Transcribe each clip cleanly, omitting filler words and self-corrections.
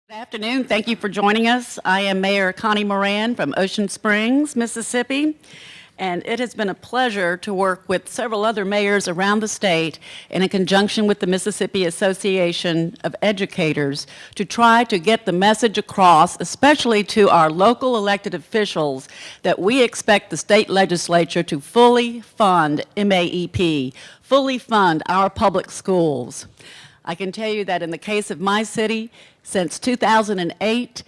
Good afternoon. Thank you for joining us. I am Mayor Connie Moran from Ocean Springs, Mississippi, and it has been a pleasure to work with several other mayors around the state and in conjunction with the Mississippi Association of Educators to try to get the message across, especially to our local elected officials, that we expect the state legislature to fully fund MAEP, fully fund our public schools. I can tell you that in the case of my city, since 2008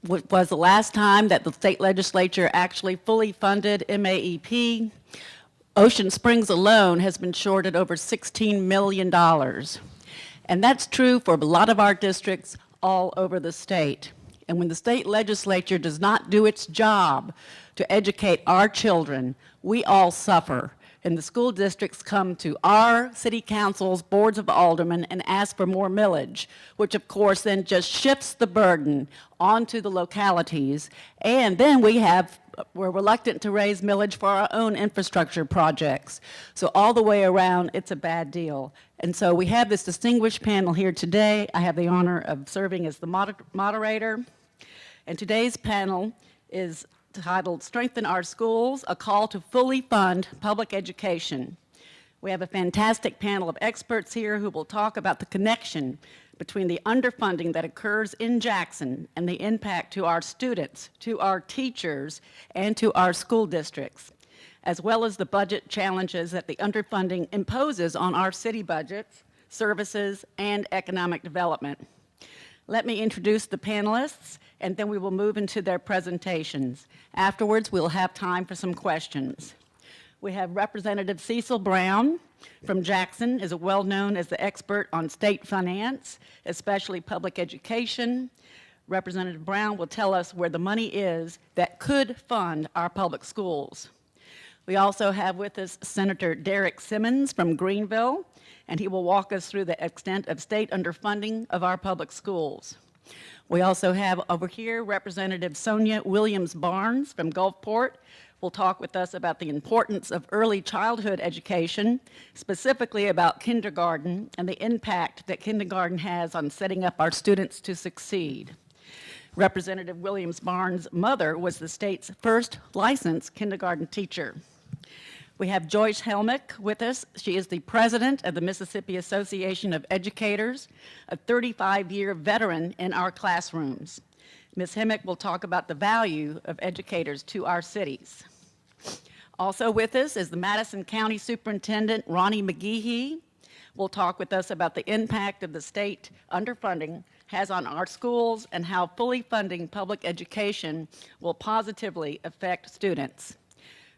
was the last time that the state legislature actually fully funded MAEP. Ocean Springs alone has been shorted over $16 million. And that's true for a lot of our districts all over the state. And when the state legislature does not do its job to educate our children, we all suffer. And the school districts come to our city councils, boards of aldermen, and ask for more millage, which of course then just shifts the burden onto the localities. And then we're reluctant to raise millage for our own infrastructure projects. So all the way around, it's a bad deal. And so we have this distinguished panel here today. I have the honor of serving as the moderator. And today's panel is titled Strengthen Our Schools, a Call to Fully Fund Public Education. We have a fantastic panel of experts here who will talk about the connection between the underfunding that occurs in Jackson and the impact to our students, to our teachers, and to our school districts, as well as the budget challenges that the underfunding imposes on our city budgets, services, and economic development. Let me introduce the panelists, and then we will move into their presentations. Afterwards, we'll have time for some questions. We have Representative Cecil Brown from Jackson, is well known as the expert on state finance, especially public education. Representative Brown will tell us where the money is that could fund our public schools. We also have with us Senator Derek Simmons from Greenville, and he will walk us through the extent of state underfunding of our public schools. We also have over here Representative Sonia Williams-Barnes from Gulfport will talk with us about the importance of early childhood education, specifically about kindergarten and the impact that kindergarten has on setting up our students to succeed. Representative Williams-Barnes' mother was the state's first licensed kindergarten teacher. We have Joyce Helmick with us. She is the president of the Mississippi Association of Educators, a 35-year veteran in our classrooms. Ms. Helmick will talk about the value of educators to our cities. Also with us is the Madison County Superintendent, Ronnie McGehee, will talk with us about the impact of the state underfunding has on our schools and how fully funding public education will positively affect students.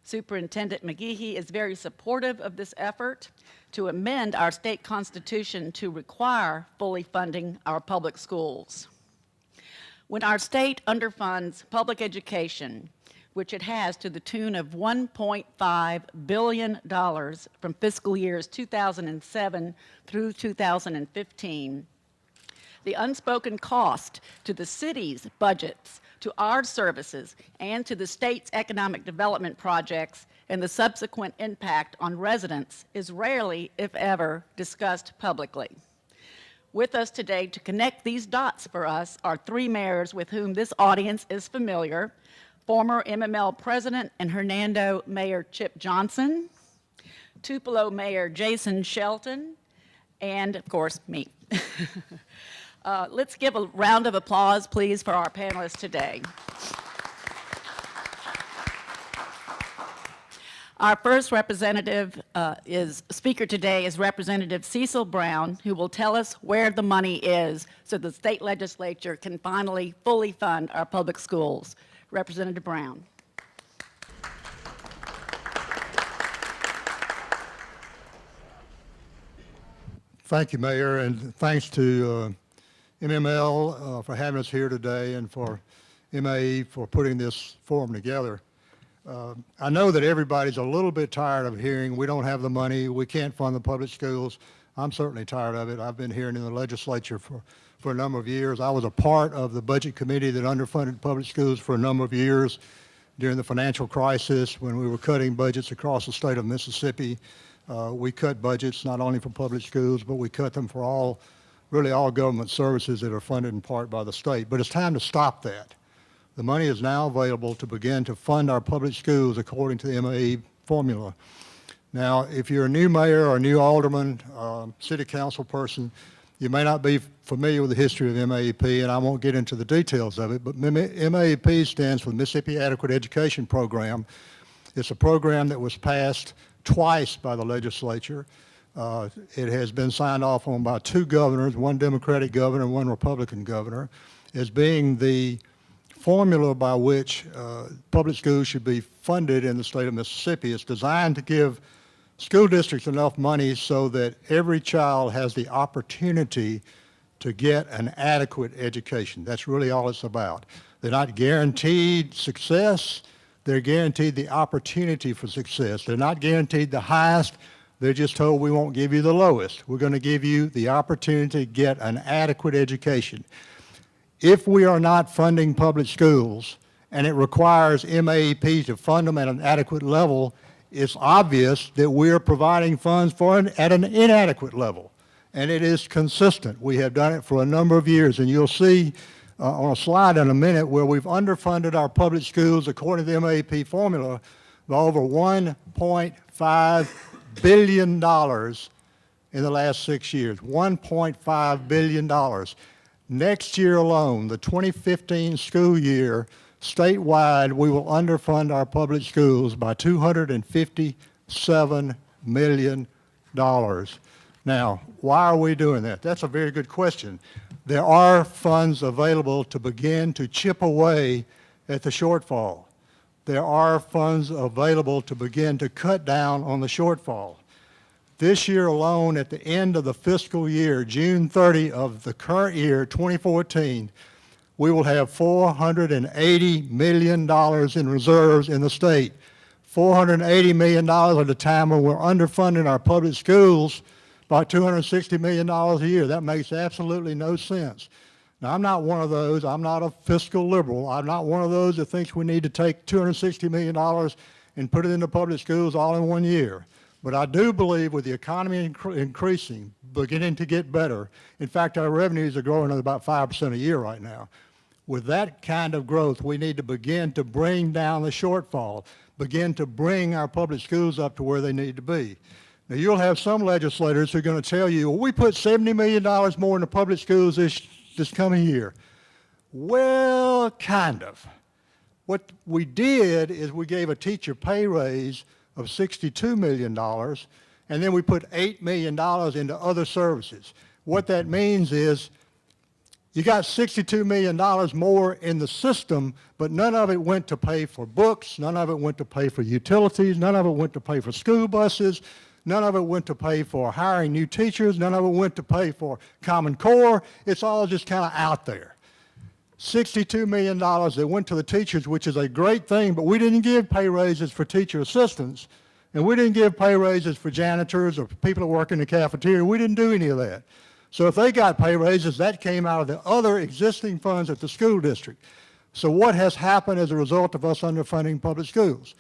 Superintendent McGehee is very supportive of this effort to amend our state constitution to require fully funding our public schools. When our state underfunds public education, which it has to the tune of $1.5 billion from fiscal years 2007 through 2015, the unspoken cost to the city's budgets, to our services, and to the state's economic development projects and the subsequent impact on residents is rarely, if ever, discussed publicly. With us today to connect these dots for us are three mayors with whom this audience is familiar: former MML President and Hernando Mayor Chip Johnson, Tupelo Mayor Jason Shelton, and of course, me. Let's give a round of applause, please, for our panelists today. Our first speaker today is Representative Cecil Brown, who will tell us where the money is so the state legislature can finally fully fund our public schools. Representative Brown. Thank you, Mayor, and thanks to MML for having us here today and for MAE for putting this forum together. I know that everybody's a little bit tired of hearing we don't have the money, we can't fund the public schools. I'm certainly tired of it. I've been hearing in the legislature for a number of years. I was a part of the budget committee that underfunded public schools for a number of years during the financial crisis when we were cutting budgets across the state of Mississippi. We cut budgets not only for public schools, but we cut them for all really all government services that are funded in part by the state. But it's time to stop that. The money is now available to begin to fund our public schools according to the MAE formula. Now, if you're a new mayor or a new alderman, city council person, you may not be familiar with the history of MAEP, and I won't get into the details of it, but MAEP stands for Mississippi Adequate Education Program. It's a program that was passed twice by the legislature. It has been signed off on by two governors, one Democratic governor and one Republican governor, as being the formula by which public schools should be funded in the state of Mississippi. It's designed to give school districts enough money so that every child has the opportunity to get an adequate education. That's really all it's about. They're not guaranteed success. They're guaranteed the opportunity for success. They're not guaranteed the highest. They're just told, we won't give you the lowest. We're going to give you the opportunity to get an adequate education. If we are not funding public schools, and it requires MAEP to fund them at an adequate level, it's obvious that we're providing funds at an inadequate level. And it is consistent. We have done it for a number of years, and you'll see on a slide in a minute where we've underfunded our public schools according to the MAEP formula by over $1.5 billion in the last 6 years. $1.5 billion. Next year alone, the 2015 school year, statewide, we will underfund our public schools by $257 million. Now, why are we doing that? That's a very good question. There are funds available to begin to chip away at the shortfall. There are funds available to begin to cut down on the shortfall. This year alone, at the end of the fiscal year, June 30 of the current year, 2014, we will have $480 million in reserves in the state. $480 million at a time when we're underfunding our public schools by $260 million a year. That makes absolutely no sense. Now, I'm not one of those. I'm not a fiscal liberal. I'm not one of those that thinks we need to take $260 million and put it into public schools all in 1 year. But I do believe with the economy increasing, beginning to get better, in fact, our revenues are growing at about 5% a year right now. With that kind of growth, we need to begin to bring down the shortfall, begin to bring our public schools up to where they need to be. Now, you'll have some legislators who are going to tell you, well, we put $70 million more in the public schools this coming year. Well, kind of. What we did is we gave a teacher pay raise of $62 million, and then we put $8 million into other services. What that means is you got $62 million more in the system, but none of it went to pay for books, none of it went to pay for utilities, none of it went to pay for school buses, none of it went to pay for hiring new teachers, none of it went to pay for Common Core. It's all just kind of out there. $62 million that went to the teachers, which is a great thing, but we didn't give pay raises for teacher assistants, and we didn't give pay raises for janitors or people that work in the cafeteria. We didn't do any of that. So if they got pay raises, that came out of the other existing funds at the school district. So what has happened as a result of us underfunding public schools?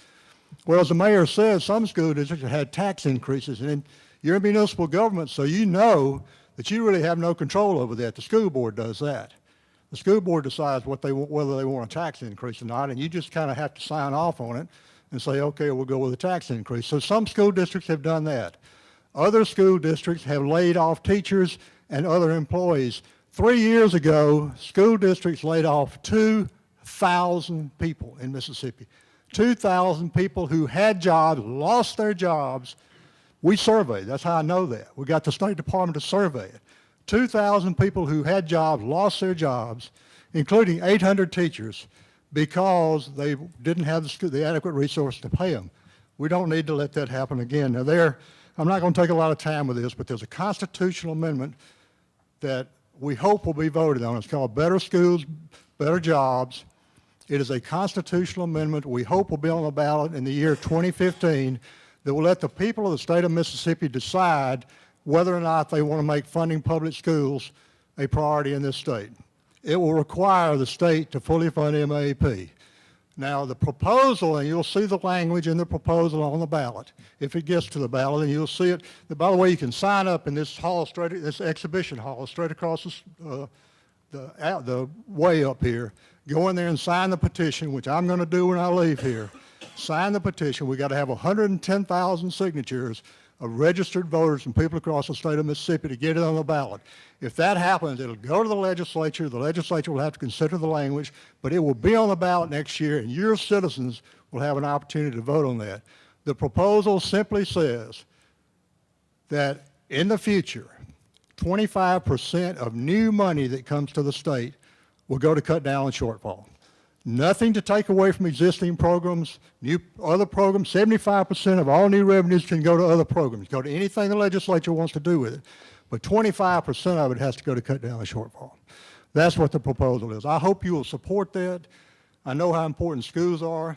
Well, as the mayor said, some school districts have had tax increases, and you're in municipal government, so you know that you really have no control over that. The school board does that. The school board decides whether they want a tax increase or not, and you just kind of have to sign off on it and say, okay, we'll go with a tax increase. So some school districts have done that. Other school districts have laid off teachers and other employees. 3 years ago, school districts laid off 2,000 people in Mississippi. 2,000 people who had jobs, lost their jobs. We surveyed. That's how I know that. We got the State Department to survey it. 2,000 people who had jobs lost their jobs, including 800 teachers, because they didn't have the adequate resources to pay them. We don't need to let that happen again. Now, I'm not going to take a lot of time with this, but there's a constitutional amendment that we hope will be voted on. It's called Better Schools, Better Jobs. It is a constitutional amendment we hope will be on the ballot in the year 2015 that will let the people of the state of Mississippi decide whether or not they want to make funding public schools a priority in this state. It will require the state to fully fund MAEP. Now, the proposal, and you'll see the language in the proposal on the ballot. If it gets to the ballot, and you'll see it. By the way, you can sign up in this hall, this exhibition hall, straight across the way up here. Go in there and sign the petition, which I'm going to do when I leave here. Sign the petition. We got to have 110,000 signatures of registered voters and people across the state of Mississippi to get it on the ballot. If that happens, it'll go to the legislature. The legislature will have to consider the language, but it will be on the ballot next year, and your citizens will have an opportunity to vote on that. The proposal simply says that in the future, 25% of new money that comes to the state will go to cut down on shortfall. Nothing to take away from existing programs, other programs. 75% of all new revenues can go to other programs, go to anything the legislature wants to do with it. But 25% of it has to go to cut down the shortfall. That's what the proposal is. I hope you will support that. I know how important schools are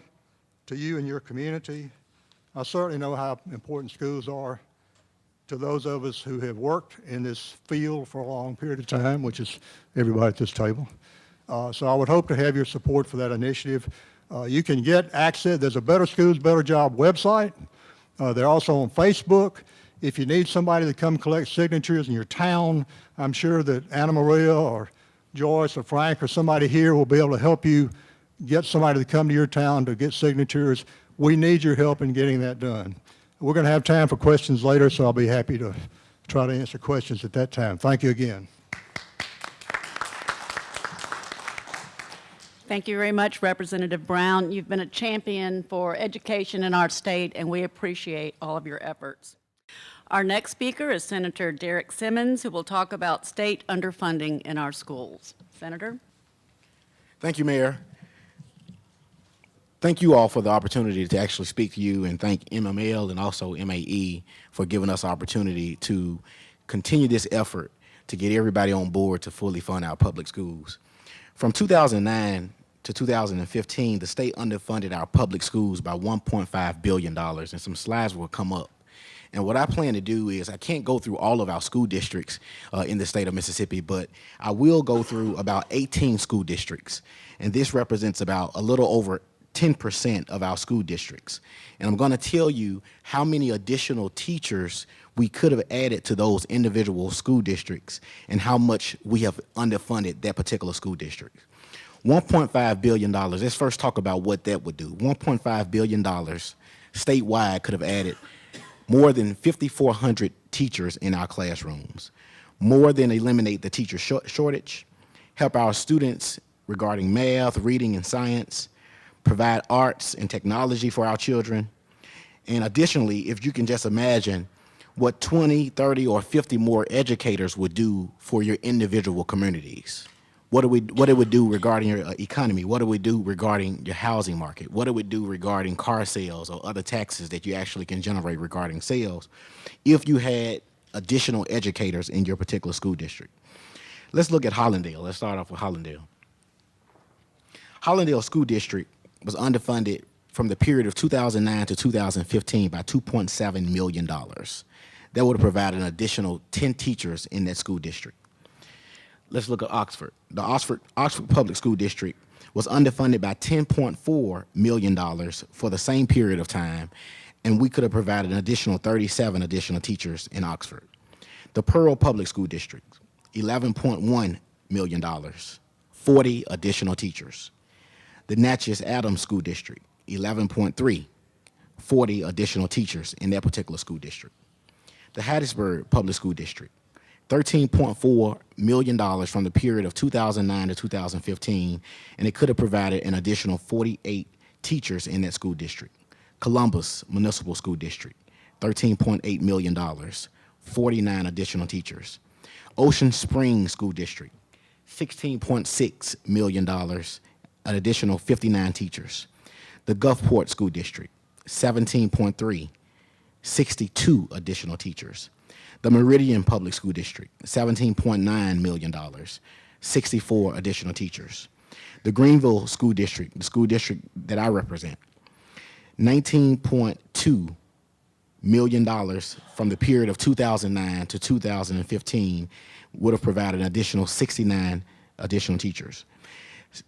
to you and your community. I certainly know how important schools are to those of us who have worked in this field for a long period of time, which is everybody at this table. So I would hope to have your support for that initiative. You can get access. There's a Better Schools, Better Job website. They're also on Facebook. If you need somebody to come collect signatures in your town, I'm sure that Anna Maria or Joyce or Frank or somebody here will be able to help you get somebody to come to your town to get signatures. We need your help in getting that done. We're going to have time for questions later, so I'll be happy to try to answer questions at that time. Thank you again. Thank you very much, Representative Brown. You've been a champion for education in our state, and we appreciate all of your efforts. Our next speaker is Senator Derek Simmons, who will talk about state underfunding in our schools. Senator? Thank you, Mayor. Thank you all for the opportunity to actually speak to you, and thank MML and also MAE for giving us the opportunity to continue this effort to get everybody on board to fully fund our public schools. From 2009 to 2015, the state underfunded our public schools by $1.5 billion, and some slides will come up. And what I plan to do is, I can't go through all of our school districts in the state of Mississippi, but I will go through about 18 school districts. And this represents about a little over 10% of our school districts. And I'm going to tell you how many additional teachers we could have added to those individual school districts and how much we have underfunded that particular school district. $1.5 billion, let's first talk about what that would do. $1.5 billion statewide could have added more than 5,400 teachers in our classrooms, more than eliminate the teacher shortage, help our students regarding math, reading, and science, provide arts and technology for our children. And additionally, if you can just imagine what 20, 30, or 50 more educators would do for your individual communities. What it would do regarding your economy, what it would do regarding your housing market, what it would do regarding car sales or other taxes that you actually can generate regarding sales if you had additional educators in your particular school district. Let's look at Hollandale. Let's start off with Hollandale. Hollandale School District was underfunded from the period of 2009 to 2015 by $2.7 million. That would have provided an additional 10 teachers in that school district. Let's look at Oxford. The Oxford Public School District was underfunded by $10.4 million for the same period of time, and we could have provided an additional 37 additional teachers in Oxford. The Pearl Public School District, $11.1 million, 40 additional teachers. The Natchez Adams School District, 11.3, 40 additional teachers in that particular school district. The Hattiesburg Public School District, $13.4 million from the period of 2009 to 2015, and it could have provided an additional 48 teachers in that school district. Columbus Municipal School District, $13.8 million, 49 additional teachers. Ocean Springs School District, $16.6 million, an additional 59 teachers. The Gulfport School District, 17.3, 62 additional teachers. The Meridian Public School District, $17.9 million, 64 additional teachers. The Greenville School District, the school district that I represent, $19.2 million from the period of 2009 to 2015 would have provided an additional 69 additional teachers.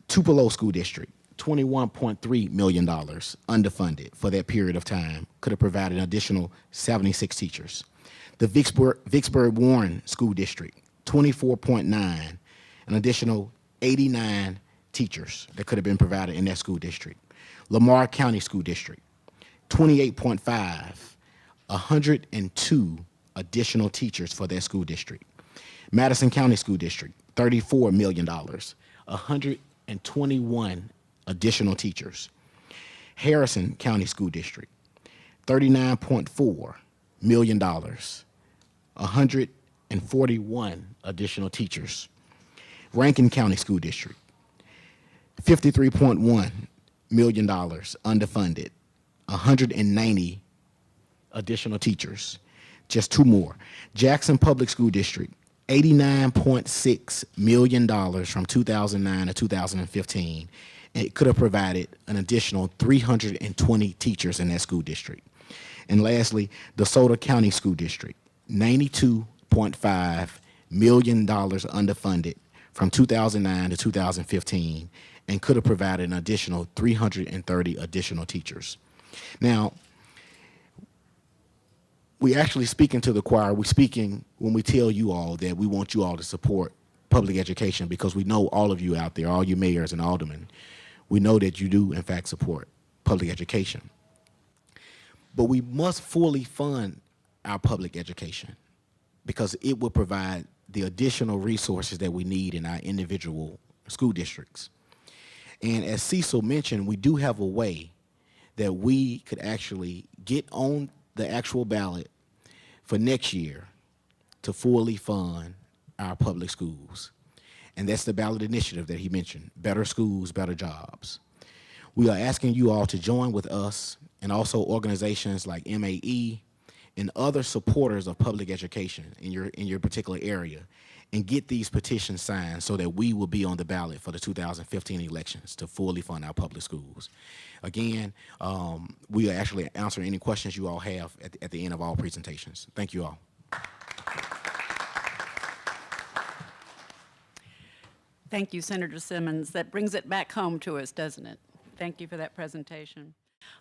Tupelo School District, $21.3 million underfunded for that period of time, could have provided an additional 76 teachers. The Vicksburg Warren School District, 24.9, an additional 89 teachers that could have been provided in that school district. Lamar County School District, 28.5, 102 additional teachers for that school district. Madison County School District, $34 million, 121 additional teachers. Harrison County School District, $39.4 million, 141 additional teachers. Rankin County School District, $53.1 million underfunded, 190 additional teachers. Just two more. Jackson Public School District, $89.6 million from 2009 to 2015. And it could have provided an additional 320 teachers in that school district. And lastly, DeSoto County School District, $92.5 million underfunded from 2009 to 2015, and could have provided an additional 330 additional teachers. Now, we actually speaking to the choir. We're speaking when we tell you all that we want you all to support public education, because we know all of you out there, all you mayors and aldermen, we know that you do, in fact, support public education. But we must fully fund our public education, because it will provide the additional resources that we need in our individual school districts. And as Cecil mentioned, we do have a way that we could actually get on the actual ballot for next year to fully fund our public schools. And that's the ballot initiative that he mentioned, Better Schools, Better Jobs. We are asking you all to join with us and also organizations like MAE and other supporters of public education in your particular area, and get these petitions signed so that we will be on the ballot for the 2015 elections to fully fund our public schools. Again, we are actually answering any questions you all have at the end of all presentations. Thank you all. Thank you, Senator Simmons. That brings it back home to us, doesn't it? Thank you for that presentation.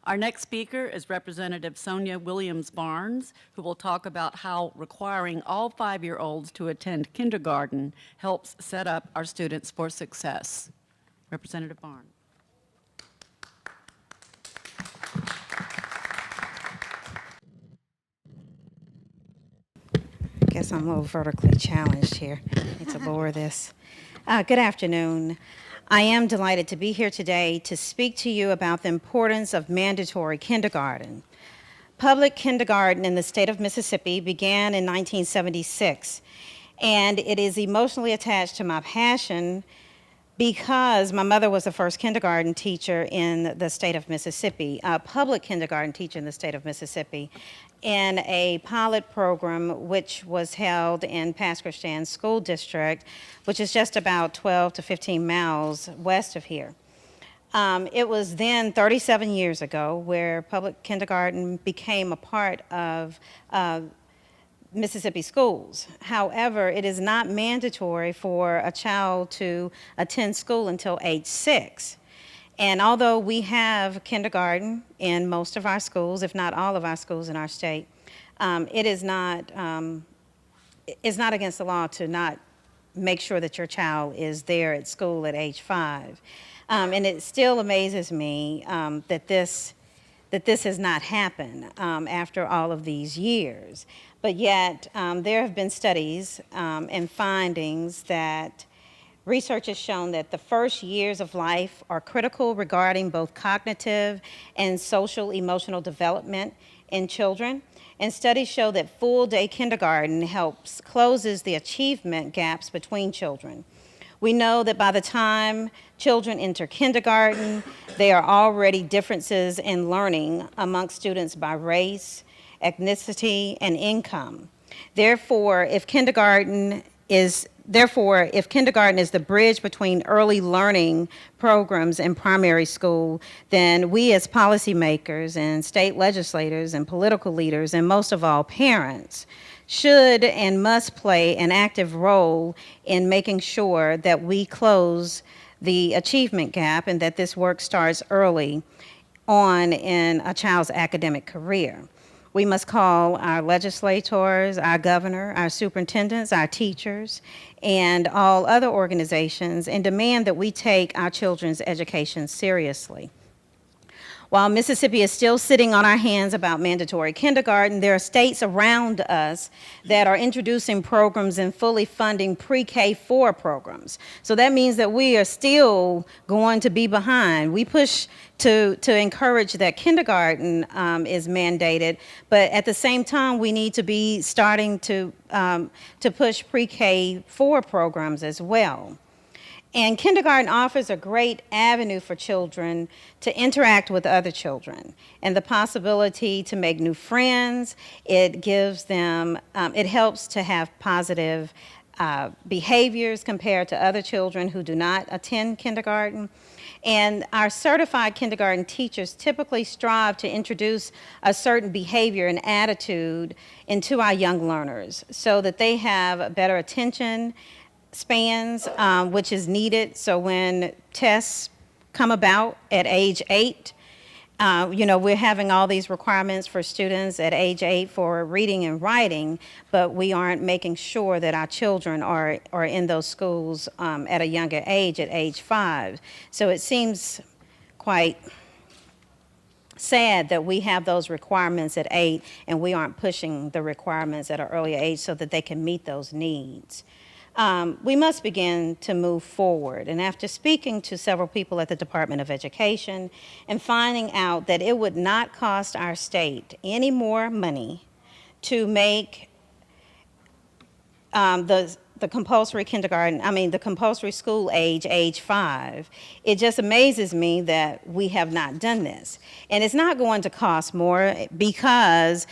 Our next speaker is Representative Sonia Williams-Barnes, who will talk about how requiring all 5-year-olds to attend kindergarten helps set up our students for success. Representative Barnes. Guess I'm a little vertically challenged here. Need to lower this. Good afternoon. I am delighted to be here today to speak to you about the importance of mandatory kindergarten. Public kindergarten in the state of Mississippi began in 1976, and it is emotionally attached to my passion because my mother was the first kindergarten teacher in the state of Mississippi, a public kindergarten teacher in the state of Mississippi, in a pilot program which was held in Pasquistan School District, which is just about 12 to 15 miles west of here. It was then 37 years ago where public kindergarten became a part of Mississippi schools. However, it is not mandatory for a child to attend school until age 6. And although we have kindergarten in most of our schools, if not all of our schools in our state, it is not against the law to not make sure that your child is there at school at age 5. And it still amazes me that this has not happened after all of these years. But yet, there have been studies and findings that research has shown that the first years of life are critical regarding both cognitive and social emotional development in children. And studies show that full-day kindergarten closes the achievement gaps between children. We know that by the time children enter kindergarten, there are already differences in learning amongst students by race, ethnicity, and income. Therefore, if kindergarten is the bridge between early learning programs and primary school, then we as policymakers and state legislators and political leaders, and most of all parents, should and must play an active role in making sure that we close the achievement gap and that this work starts early on in a child's academic career. We must call our legislators, our governor, our superintendents, our teachers, and all other organizations and demand that we take our children's education seriously. While Mississippi is still sitting on our hands about mandatory kindergarten, there are states around us that are introducing programs and fully funding pre-K-4 programs. So that means that we are still going to be behind. We push to encourage that kindergarten is mandated, but at the same time, we need to be starting to push pre-K-4 programs as well. And kindergarten offers a great avenue for children to interact with other children and the possibility to make new friends. It gives them, it helps to have positive behaviors compared to other children who do not attend kindergarten. And our certified kindergarten teachers typically strive to introduce a certain behavior and attitude into our young learners so that they have better attention spans, which is needed. So when tests come about at age 8, we're having all these requirements for students at age 8 for reading and writing, but we aren't making sure that our children are in those schools at a younger age, at age 5. So it seems quite sad that we have those requirements at 8 and we aren't pushing the requirements at an earlier age so that they can meet those needs. We must begin to move forward. And after speaking to several people at the Department of Education and finding out that it would not cost our state any more money to make the compulsory kindergarten, the compulsory school age 5, it just amazes me that we have not done this. And it's not going to cost more because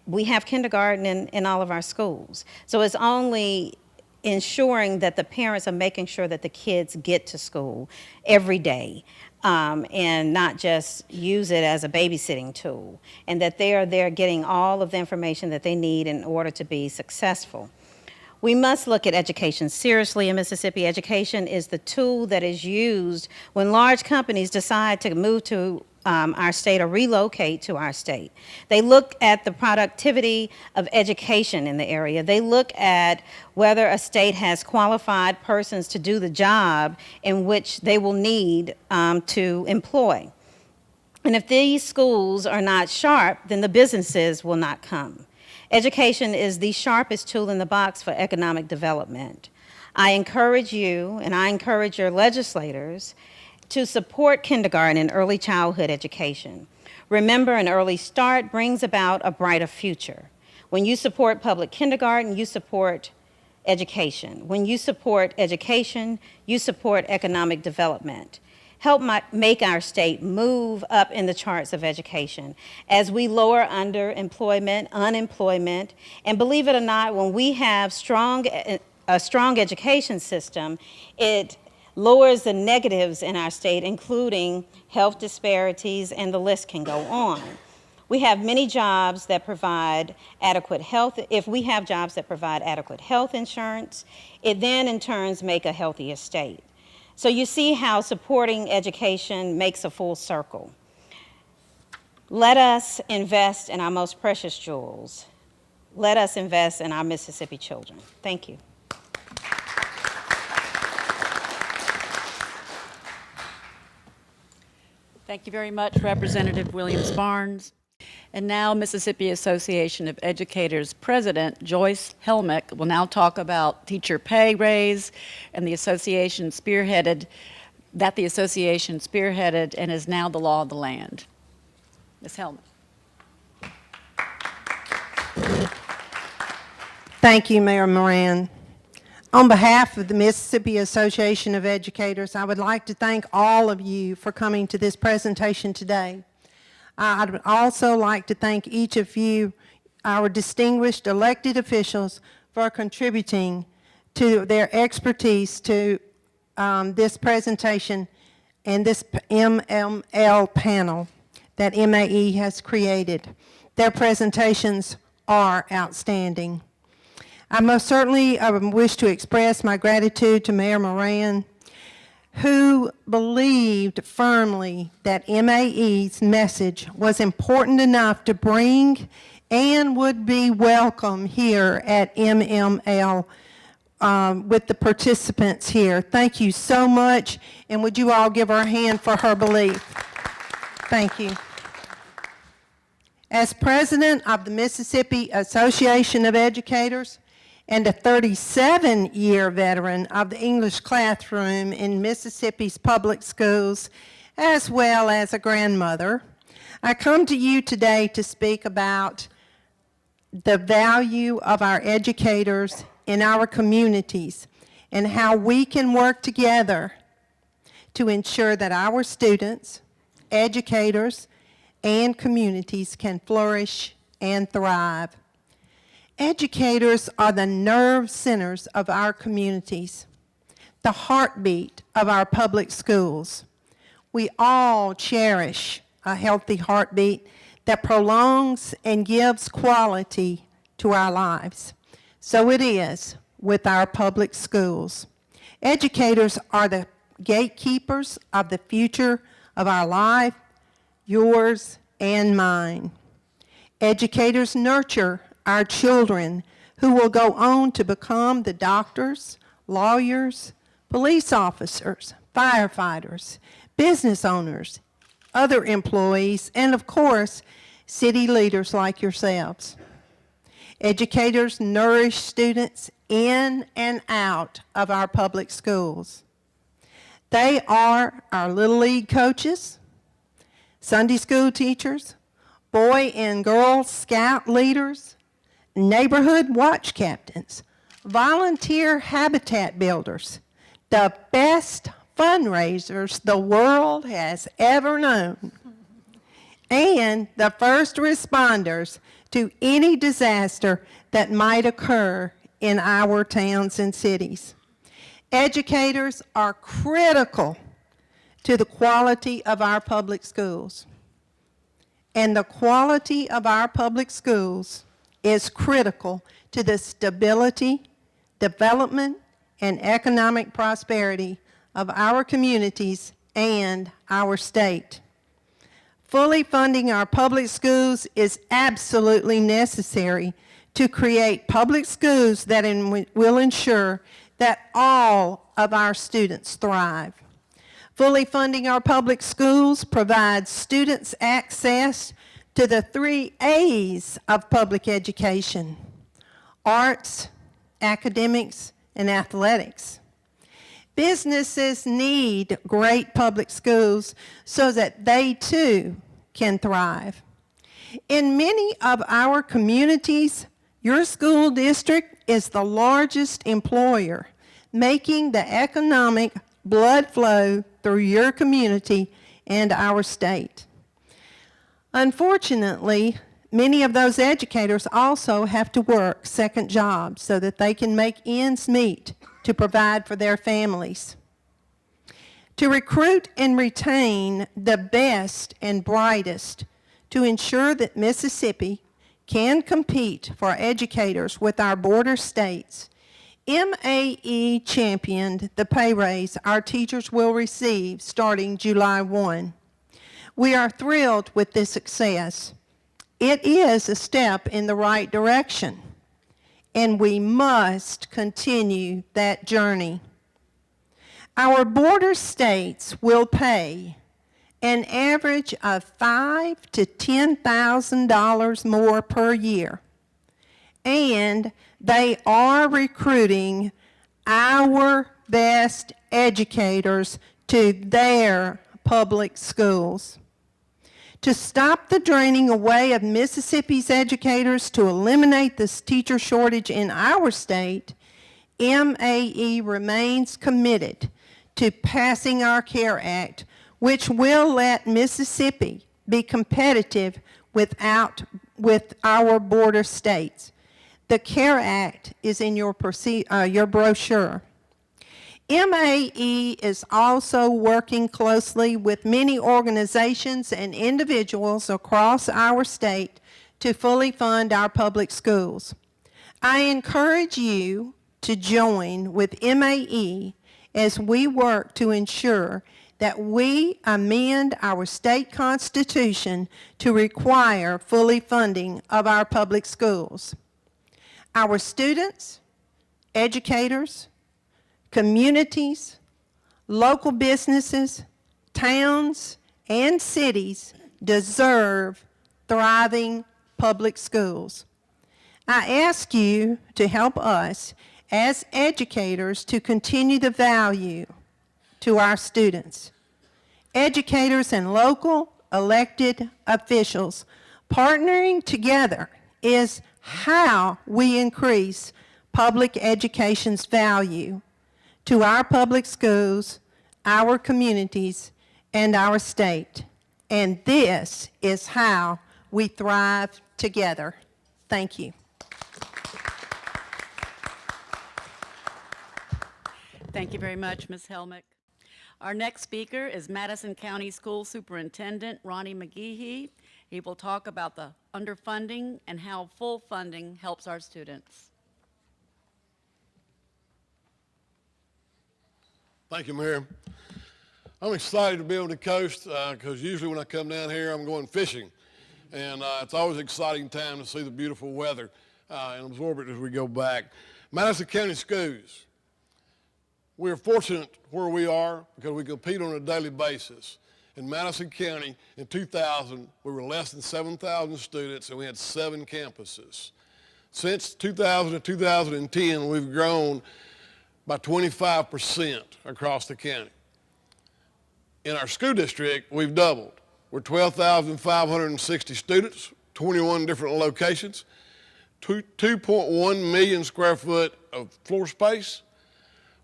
we have kindergarten in all of our schools. So it's only ensuring that the parents are making sure that the kids get to school every day and not just use it as a babysitting tool, and that they are there getting all of the information that they need in order to be successful. We must look at education seriously in Mississippi. Education is the tool that is used when large companies decide to move to our state or relocate to our state. They look at the productivity of education in the area. They look at whether a state has qualified persons to do the job in which they will need to employ. And if these schools are not sharp, then the businesses will not come. Education is the sharpest tool in the box for economic development. I encourage you, and I encourage your legislators, to support kindergarten and early childhood education. Remember, an early start brings about a brighter future. When you support public kindergarten, you support education. When you support education, you support economic development. Help make our state move up in the charts of education as we lower underemployment, unemployment, and believe it or not, when we have a strong education system, it lowers the negatives in our state, including health disparities, and the list can go on. We have many jobs that provide adequate health. If we have jobs that provide adequate health insurance, it then in turns make a healthier state. So you see how supporting education makes a full circle. Let us invest in our most precious jewels. Let us invest in our Mississippi children. Thank you. Thank you very much, Representative Williams-Barnes. And now Mississippi Association of Educators President Joyce Helmick will now talk about teacher pay raise and the association spearheaded and is now the law of the land. Ms. Helmick. Thank you, Mayor Moran. On behalf of the Mississippi Association of Educators, I would like to thank all of you for coming to this presentation today. I'd also like to thank each of you, our distinguished elected officials, for contributing to their expertise to this presentation and this MML panel that MAE has created. Their presentations are outstanding. I most certainly wish to express my gratitude to Mayor Moran who believed firmly that MAE's message was important enough to bring and would be welcome here at MML with the participants here. Thank you so much, and would you all give her a hand for her belief? Thank you. As president of the Mississippi Association of Educators and a 37-year veteran of the English classroom in Mississippi's public schools, as well as a grandmother, I come to you today to speak about the value of our educators in our communities and how we can work together to ensure that our students, educators, and communities can flourish and thrive. Educators are the nerve centers of our communities, the heartbeat of our public schools. We all cherish a healthy heartbeat that prolongs and gives quality to our lives. So it is with our public schools. Educators are the gatekeepers of the future of our life, yours and mine. Educators nurture our children who will go on to become the doctors, lawyers, police officers, firefighters, business owners, other employees, and of course, city leaders like yourselves. Educators nourish students in and out of our public schools. They are our Little League coaches, Sunday school teachers, Boy and Girl Scout leaders, neighborhood watch captains, volunteer habitat builders, the best fundraisers the world has ever known, and the first responders to any disaster that might occur in our towns and cities. Educators are critical to the quality of our public schools. And the quality of our public schools is critical to the stability, development, and economic prosperity of our communities and our state. Fully funding our public schools is absolutely necessary to create public schools that will ensure that all of our students thrive. Fully funding our public schools provides students access to the 3 A's of public education: arts, academics, and athletics. Businesses need great public schools so that they too can thrive. In many of our communities, your school district is the largest employer, making the economic blood flow through your community and our state. Unfortunately, many of those educators also have to work second jobs so that they can make ends meet to provide for their families. To recruit and retain the best and brightest to ensure that Mississippi can compete for educators with our border states, MAE championed the pay raise our teachers will receive starting July 1. We are thrilled with this success. It is a step in the right direction, and we must continue that journey. Our border states will pay an average of $5,000 to $10,000 more per year, and they are recruiting our best educators to their public schools. To stop the draining away of Mississippi's educators, to eliminate this teacher shortage in our state, MAE remains committed to passing our CARE Act, which will let Mississippi be competitive with our border states. The CARE Act is in your brochure. MAE is also working closely with many organizations and individuals across our state to fully fund our public schools. I encourage you to join with MAE as we work to ensure that we amend our state constitution to require fully funding of our public schools. Our students, educators, communities, local businesses, towns, and cities deserve thriving public schools. I ask you to help us as educators to continue the value to our students. Educators and local elected officials partnering together is how we increase public education's value to our public schools, our communities, and our state. And this is how we thrive together. Thank you. Thank you very much, Ms. Helmick. Our next speaker is Madison County School Superintendent Ronnie McGehee. He will talk about the underfunding and how full funding helps our students. Thank you, Mayor. I'm excited to be on the coast because usually when I come down here, I'm going fishing. And it's always an exciting time to see the beautiful weather and absorb it as we go back. Madison County Schools. We are fortunate where we are because we compete on a daily basis. In Madison County, in 2000, we were less than 7,000 students and we had 7 campuses. Since 2000 to 2010, we've grown by 25% across the county. In our school district, we've doubled. We're 12,560 students, 21 different locations, 2.1 million square foot of floor space,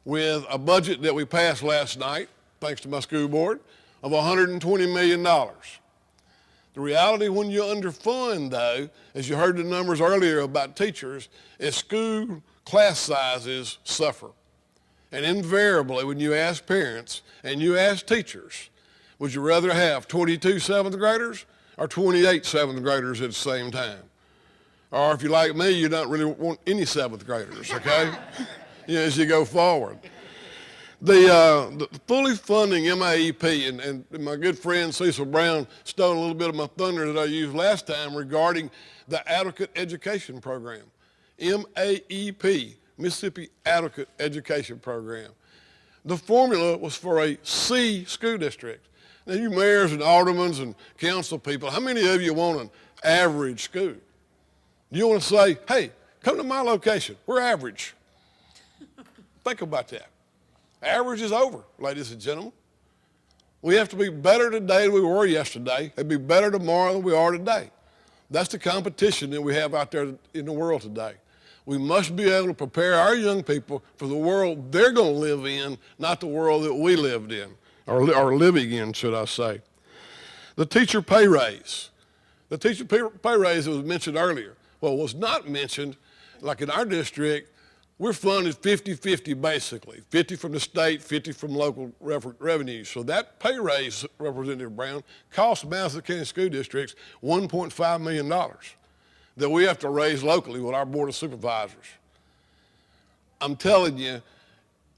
with a budget that we passed last night, thanks to my school board, of $120 million. The reality when you underfund, though, as you heard the numbers earlier about teachers, is school class sizes suffer. And invariably, when you ask parents and you ask teachers, would you rather have 22 seventh graders or 28 seventh graders at the same time? Or if you're like me, you don't really want any seventh graders, okay? As you go forward. The fully funding MAEP, and my good friend Cecil Brown stole a little bit of my thunder that I used last time regarding the Adequate Education Program. MAEP, Mississippi Adequate Education Program. The formula was for a C school district. Now you mayors and aldermen and council people, how many of you want an average school? You want to say, hey, come to my location, we're average. Think about that. Average is over, ladies and gentlemen. We have to be better today than we were yesterday and be better tomorrow than we are today. That's the competition that we have out there in the world today. We must be able to prepare our young people for the world they're going to live in, not the world that we lived in, or living in, should I say. The teacher pay raise. The teacher pay raise that was mentioned earlier. Well, was not mentioned, like in our district, we're funded 50-50 basically, 50 from the state, 50 from local revenues. So that pay raise, Representative Brown, costs Madison County School Districts $1.5 million that we have to raise locally with our Board of Supervisors. I'm telling you,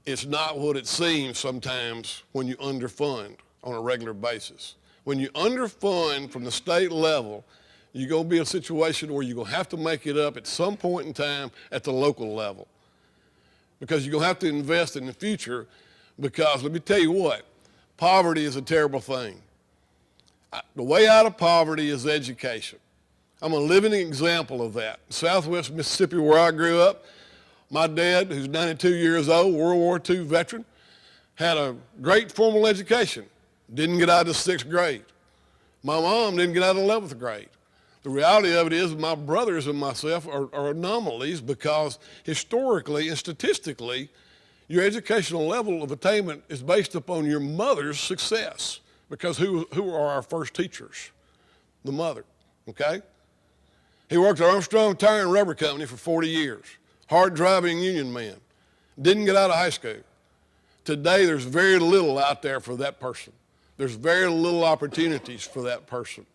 it's not what it seems sometimes when you underfund on a regular basis. When you underfund from the state level, you're going to be in a situation where you're going to have to make it up at some point in time at the local level. Because you're going to have to invest in the future because, let me tell you what, poverty is a terrible thing. The way out of poverty is education. I'm a living example of that. Southwest Mississippi, where I grew up, my dad, who's 92 years old, World War II veteran, had a great formal education, didn't get out of 6th grade. My mom didn't get out of 11th grade. The reality of it is my brothers and myself are anomalies because historically and statistically, your educational level of attainment is based upon your mother's success because who are our first teachers? The mother, okay? He worked at Armstrong Tire and Rubber Company for 40 years, hard driving union man, didn't get out of high school. Today, there's very little out there for that person. There's very little opportunities for that person.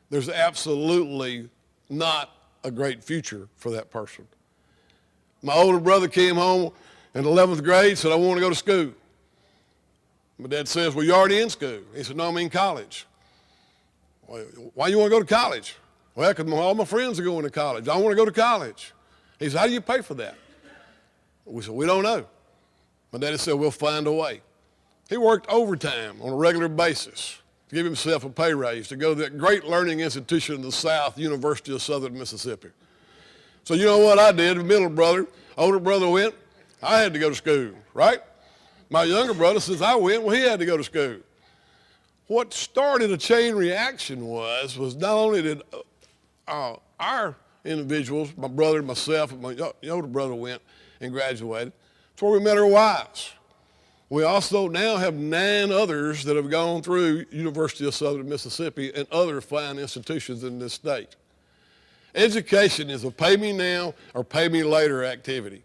There's absolutely not a great future for that person. My older brother came home in 11th grade, said, I want to go to school. My dad says, well, you're already in school. He said, no, I mean college. Well, why you want to go to college? Well, because all my friends are going to college. I want to go to college. He said, how do you pay for that? We said, we don't know. My daddy said, we'll find a way. He worked overtime on a regular basis to give himself a pay raise to go to that great learning institution in the South, University of Southern Mississippi. So you know what I did? The middle brother, older brother went, I had to go to school, right? My younger brother, since I went, well, he had to go to school. What started a chain reaction was not only did our individuals, my brother, myself, and my older brother went and graduated, it's where we met our wives. We also now have 9 others that have gone through University of Southern Mississippi and other fine institutions in this state. Education is a pay me now or pay me later activity.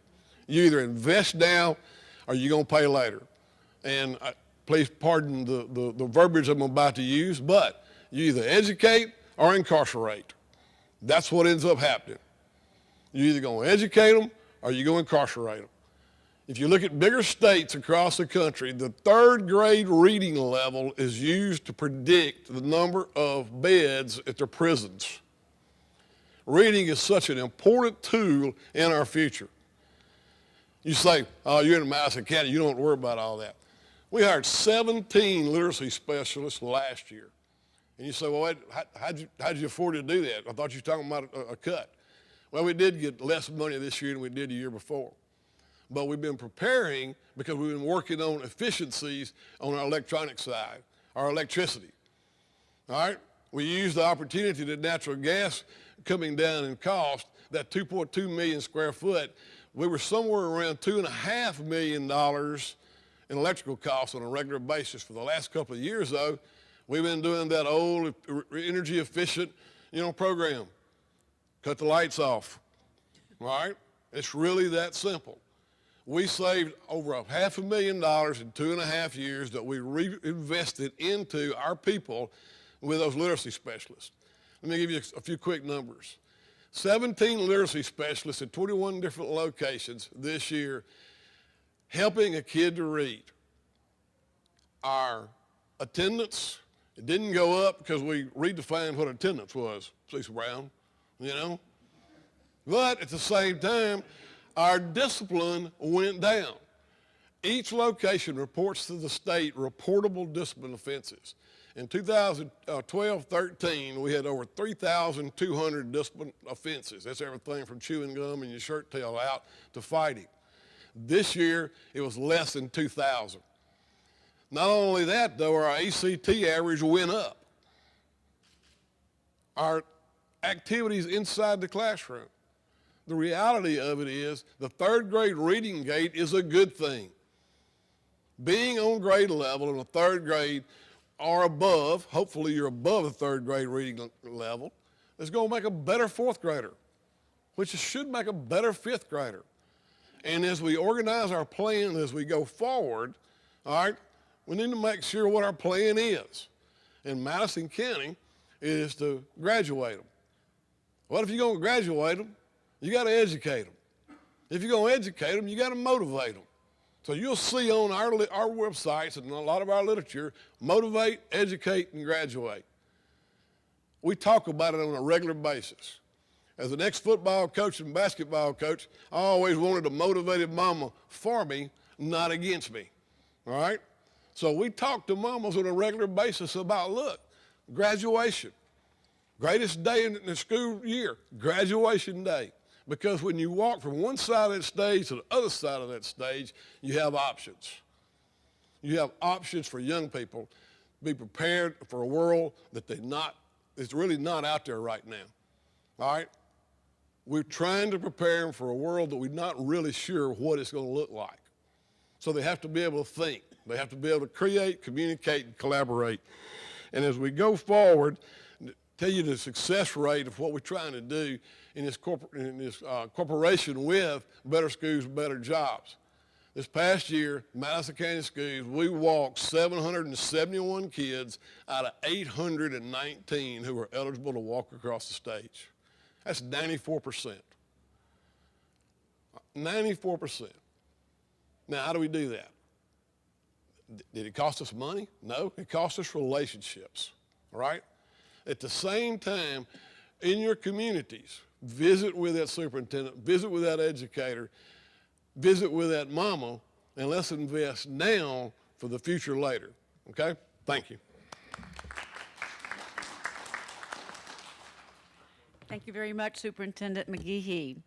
You either invest now or you're going to pay later. And please pardon the verbiage I'm about to use, but you either educate or incarcerate. That's what ends up happening. You're either going to educate them or you're going to incarcerate them. If you look at bigger states across the country, the 3rd grade reading level is used to predict the number of beds at their prisons. Reading is such an important tool in our future. You say, oh, you're in Madison County, you don't have to worry about all that. We hired 17 literacy specialists last year. And you say, well, how'd you afford to do that? I thought you were talking about a cut. Well, we did get less money this year than we did the year before. But we've been preparing because we've been working on efficiencies on our electronic side, our electricity. All right? We used the opportunity that natural gas coming down in cost, that 2.2 million square foot, we were somewhere around $2.5 million in electrical costs on a regular basis. For the last couple of years, though, we've been doing that old energy efficient, program. Cut the lights off. All right? It's really that simple. We saved over $500,000 in 2.5 years that we reinvested into our people with those literacy specialists. Let me give you a few quick numbers. 17 literacy specialists at 21 different locations this year helping a kid to read. Our attendance, it didn't go up because we redefined what attendance was, Cecil Brown, But at the same time, our discipline went down. Each location reports to the state reportable discipline offenses. In 2012-13, we had over 3,200 discipline offenses. That's everything from chewing gum and your shirt tail out to fighting. This year, it was less than 2,000. Not only that, though, our ACT average went up. Our activities inside the classroom. The reality of it is the 3rd grade reading gate is a good thing. Being on grade level in the 3rd grade or above, hopefully you're above the 3rd grade reading level, is going to make a better 4th grader, which should make a better 5th grader. And as we organize our plan as we go forward, all right, we need to make sure what our plan is. In Madison County, it is to graduate them. What if you're going to graduate them? You got to educate them. If you're going to educate them, you got to motivate them. So you'll see on our websites and a lot of our literature, motivate, educate, and graduate. We talk about it on a regular basis. As an ex-football coach and basketball coach, I always wanted a motivated mama for me, not against me, all right? So we talk to mamas on a regular basis about, look, graduation, greatest day in the school year, graduation day. Because when you walk from one side of that stage to the other side of that stage, you have options. You have options for young people. Be prepared for a world that it's really not out there right now. All right? We're trying to prepare them for a world that we're not really sure what it's going to look like. So they have to be able to think. They have to be able to create, communicate, and collaborate. And as we go forward, tell you the success rate of what we're trying to do in this corporation with Better Schools, Better Jobs. This past year, Madison County Schools, we walked 771 kids out of 819 who were eligible to walk across the stage. That's 94%. 94%. Now, how do we do that? Did it cost us money? No, it cost us relationships, all right? At the same time, in your communities, visit with that superintendent, visit with that educator, visit with that mama, and let's invest now for the future later, okay? Thank you. Thank you very much, Superintendent McGehee.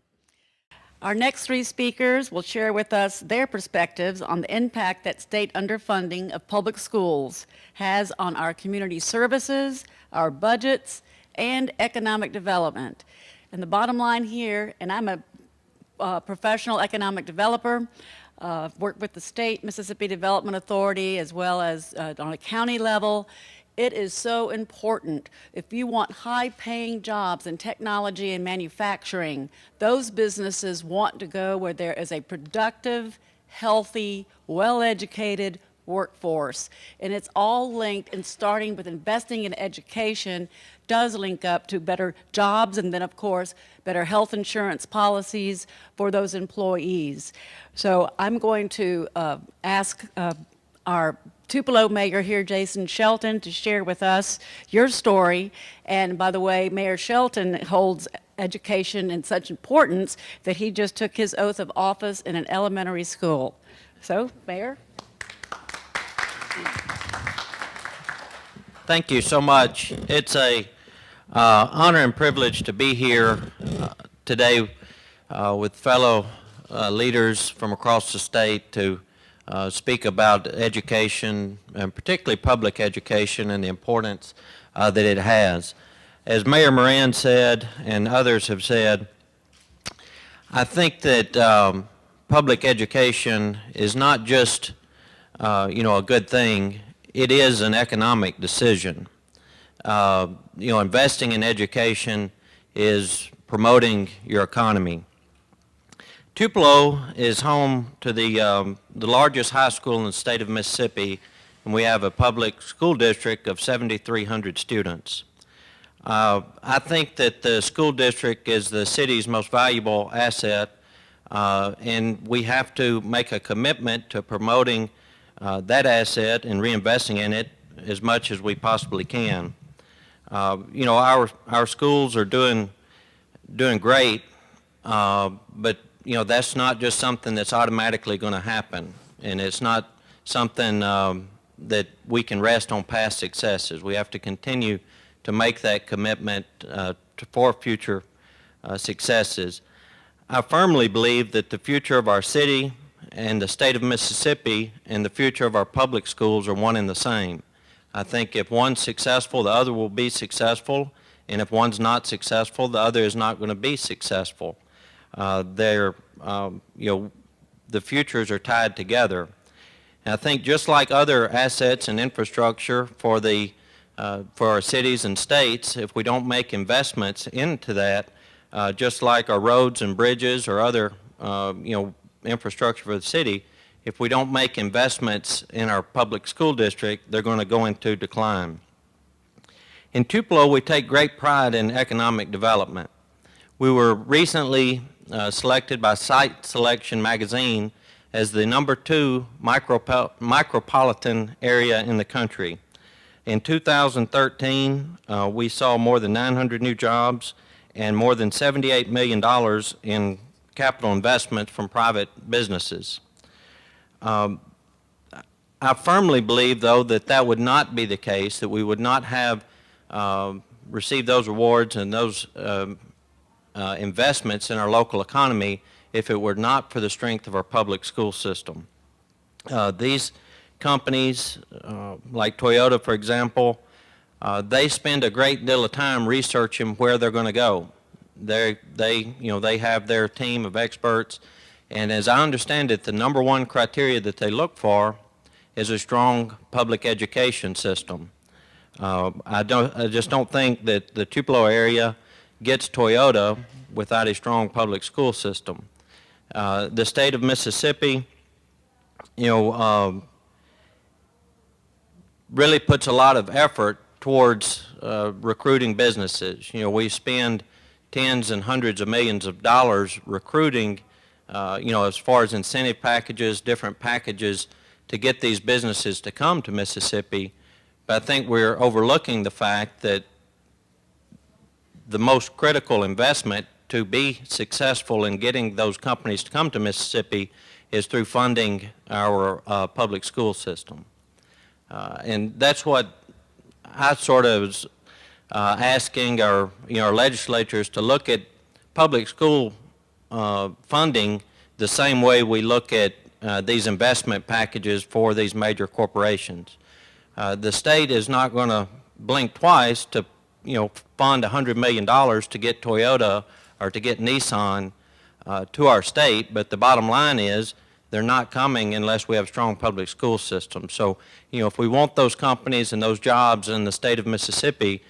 Our next three speakers will share with us their perspectives on the impact that state underfunding of public schools has on our community services, our budgets, and economic development. And the bottom line here, and I'm a professional economic developer, worked with the state Mississippi Development Authority as well as on a county level. It is so important. If you want high-paying jobs in technology and manufacturing, those businesses want to go where there is a productive, healthy, well-educated workforce. And it's all linked, and starting with investing in education does link up to better jobs and then, of course, better health insurance policies for those employees. So I'm going to ask our Tupelo Mayor here, Jason Shelton, to share with us your story. And by the way, Mayor Shelton holds education in such importance that he just took his oath of office in an elementary school. So, Mayor? Thank you so much. It's a honor and privilege to be here today with fellow leaders from across the state to speak about education, and particularly public education, and the importance that it has. As Mayor Moran said, and others have said, I think that public education is not just a good thing. It is an economic decision. Investing in education is promoting your economy. Tupelo is home to the largest high school in the state of Mississippi, and we have a public school district of 7,300 students. I think that the school district is the city's most valuable asset, and we have to make a commitment to promoting that asset and reinvesting in it as much as we possibly can. Our schools are doing great, but that's not just something that's automatically going to happen, and it's not something that we can rest on past successes. We have to continue to make that commitment for future successes. I firmly believe that the future of our city and the state of Mississippi and the future of our public schools are one and the same. I think if one's successful, the other will be successful, and if one's not successful, the other is not going to be successful. The futures are tied together. And I think just like other assets and infrastructure for our cities and states, if we don't make investments into that, just like our roads and bridges or other infrastructure for the city, if we don't make investments in our public school district, they're going to go into decline. In Tupelo, we take great pride in economic development. We were recently selected by Site Selection magazine as the #2 micropolitan area in the country. In 2013, we saw more than 900 new jobs and more than $78 million in capital investment from private businesses. I firmly believe, though, that would not be the case, that we would not have received those awards and those investments in our local economy if it were not for the strength of our public school system. These companies, like Toyota, for example, they spend a great deal of time researching where they're going to go. They have their team of experts, and as I understand it, the #1 criteria that they look for is a strong public education system. I just don't think that the Tupelo area gets Toyota without a strong public school system. The state of Mississippi, really puts a lot of effort towards recruiting businesses. We spend tens and hundreds of millions of dollars recruiting as far as incentive packages, different packages to get these businesses to come to Mississippi. But I think we're overlooking the fact that the most critical investment to be successful in getting those companies to come to Mississippi is through funding our public school system. And that's what I sort of was asking our legislatures to look at public school funding the same way we look at these investment packages for these major corporations. The state is not going to blink twice to fund $100 million to get Toyota or to get Nissan to our state, but the bottom line is they're not coming unless we have a strong public school system. So, if we want those companies and those jobs in the state of Mississippi,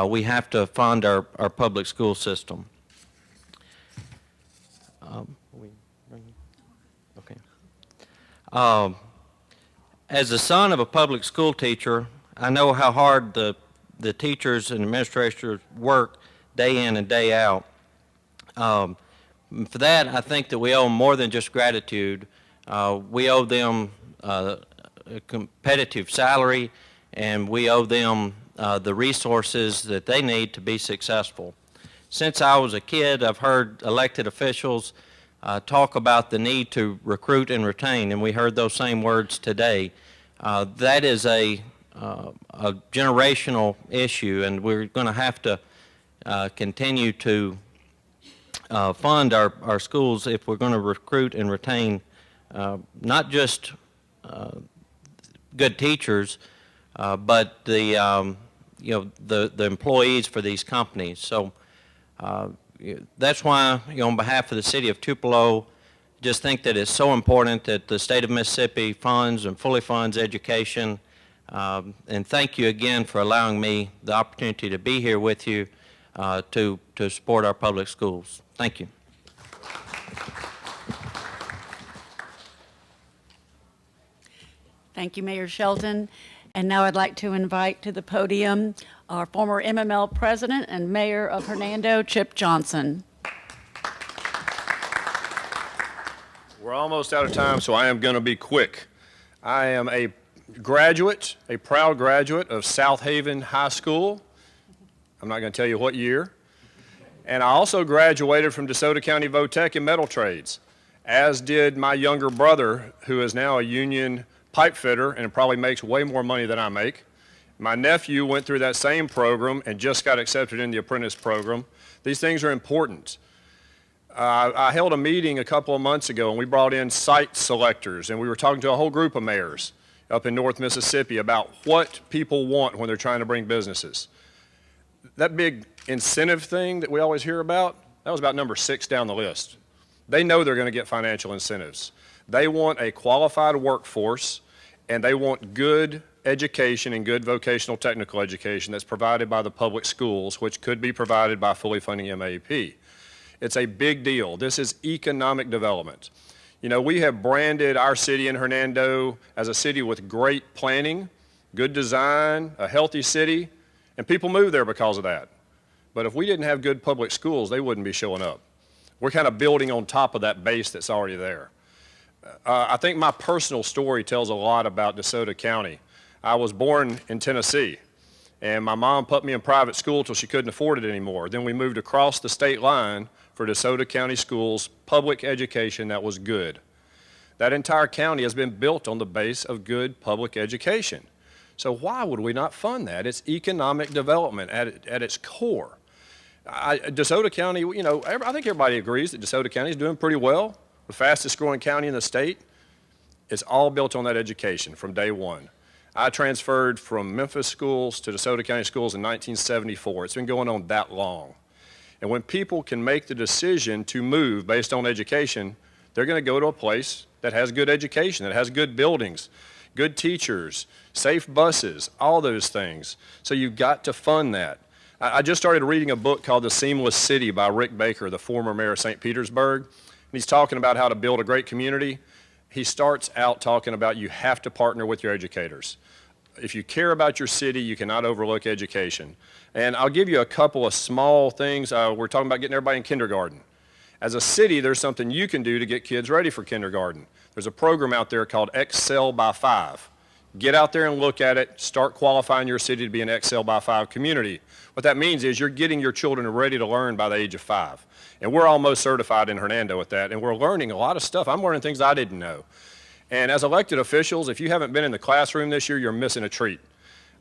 we have to fund our public school system. Okay. As the son of a public school teacher, I know how hard the teachers and administrators work day in and day out. For that, I think that we owe them more than just gratitude. We owe them a competitive salary, and we owe them the resources that they need to be successful. Since I was a kid, I've heard elected officials talk about the need to recruit and retain, and we heard those same words today. That is a generational issue, and we're going to have to continue to fund our schools if we're going to recruit and retain not just good teachers, but the employees for these companies. So that's why, on behalf of the city of Tupelo, just think that it's so important that the state of Mississippi funds and fully funds education. And thank you again for allowing me the opportunity to be here with you to support our public schools. Thank you. Thank you, Mayor Shelton. And now I'd like to invite to the podium our former MML president and mayor of Hernando, Chip Johnson. We're almost out of time, so I am going to be quick. I am a graduate, a proud graduate of South Haven High School. I'm not going to tell you what year. And I also graduated from DeSoto County Votech in metal trades, as did my younger brother, who is now a union pipe fitter and probably makes way more money than I make. My nephew went through that same program and just got accepted in the apprentice program. These things are important. I held a meeting a couple of months ago, and we brought in site selectors, and we were talking to a whole group of mayors up in North Mississippi about what people want when they're trying to bring businesses. That big incentive thing that we always hear about, that was about number 6 down the list. They know they're going to get financial incentives. They want a qualified workforce, and they want good education and good vocational technical education that's provided by the public schools, which could be provided by fully funding MAEP. It's a big deal. This is economic development. We have branded our city in Hernando as a city with great planning, good design, a healthy city, and people move there because of that. But if we didn't have good public schools, they wouldn't be showing up. We're kind of building on top of that base that's already there. I think my personal story tells a lot about DeSoto County. I was born in Tennessee, and my mom put me in private school till she couldn't afford it anymore. Then we moved across the state line for DeSoto County Schools, public education that was good. That entire county has been built on the base of good public education. So why would we not fund that? It's economic development at its core. DeSoto County, I think everybody agrees that DeSoto County is doing pretty well. The fastest growing county in the state. It's all built on that education from day one. I transferred from Memphis schools to DeSoto County schools in 1974. It's been going on that long. And when people can make the decision to move based on education, they're going to go to a place that has good education, that has good buildings, good teachers, safe buses, all those things. So you've got to fund that. I just started reading a book called The Seamless City by Rick Baker, the former mayor of St. Petersburg. And he's talking about how to build a great community. He starts out talking about you have to partner with your educators. If you care about your city, you cannot overlook education. And I'll give you a couple of small things. We're talking about getting everybody in kindergarten. As a city, there's something you can do to get kids ready for kindergarten. There's a program out there called Excel by 5. Get out there and look at it. Start qualifying your city to be an Excel by 5 community. What that means is you're getting your children ready to learn by the age of 5. And we're almost certified in Hernando with that, and we're learning a lot of stuff. I'm learning things I didn't know. And as elected officials, if you haven't been in the classroom this year, you're missing a treat.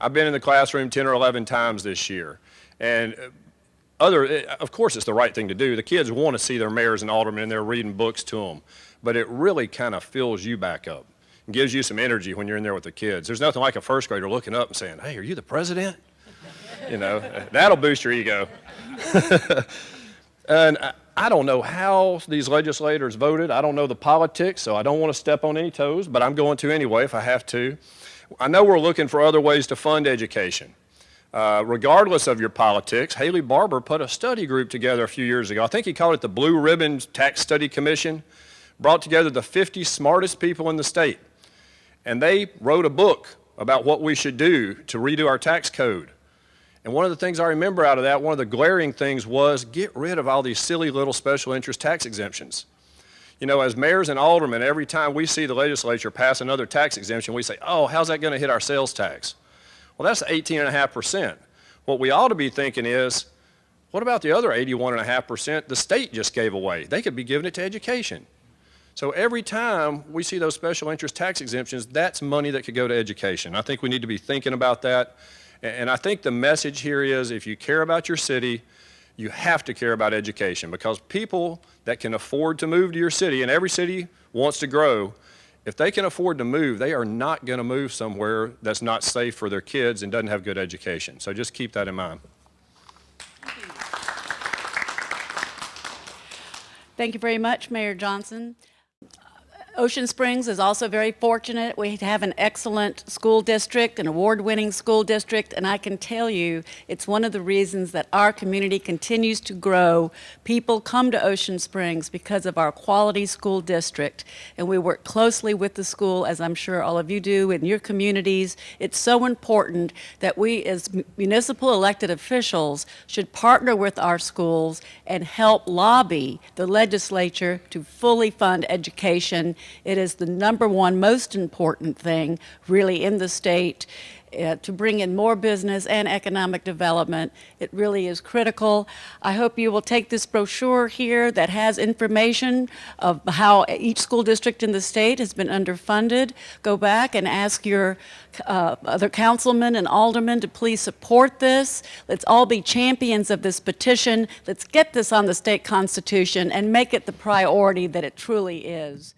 I've been in the classroom 10 or 11 times this year. And of course, it's the right thing to do. The kids want to see their mayors and aldermen, and they're reading books to them. But it really kind of fills you back up and gives you some energy when you're in there with the kids. There's nothing like a first grader looking up and saying, "Hey, are you the president?" You know, that'll boost your ego. And I don't know how these legislators voted. I don't know the politics, so I don't want to step on any toes, but I'm going to anyway if I have to. I know we're looking for other ways to fund education. Regardless of your politics, Haley Barber put a study group together a few years ago. I think he called it the Blue Ribbon Tax Study Commission. Brought together the 50 smartest people in the state. And they wrote a book about what we should do to redo our tax code. And one of the things I remember out of that, one of the glaring things was get rid of all these silly little special interest tax exemptions. You know, as mayors and aldermen, every time we see the legislature pass another tax exemption, we say, "Oh, how's that going to hit our sales tax?" Well, that's 18.5%. What we ought to be thinking is, what about the other 81.5% the state just gave away? They could be giving it to education. So every time we see those special interest tax exemptions, that's money that could go to education. I think we need to be thinking about that. And I think the message here is if you care about your city, you have to care about education, because people that can afford to move to your city, and every city wants to grow, if they can afford to move, they are not going to move somewhere that's not safe for their kids and doesn't have good education. So just keep that in mind. Thank you very much, Mayor Johnson. Ocean Springs is also very fortunate. We have an excellent school district, an award-winning school district, and I can tell you it's one of the reasons that our community continues to grow. People come to Ocean Springs because of our quality school district, and we work closely with the school, as I'm sure all of you do in your communities. It's so important that we as municipal elected officials should partner with our schools and help lobby the legislature to fully fund education. It is the number one most important thing really in the state to bring in more business and economic development. It really is critical. I hope you will take this brochure here that has information of how each school district in the state has been underfunded. Go back and ask your other councilmen and aldermen to please support this. Let's all be champions of this petition. Let's get this on the state constitution and make it the priority that it truly is.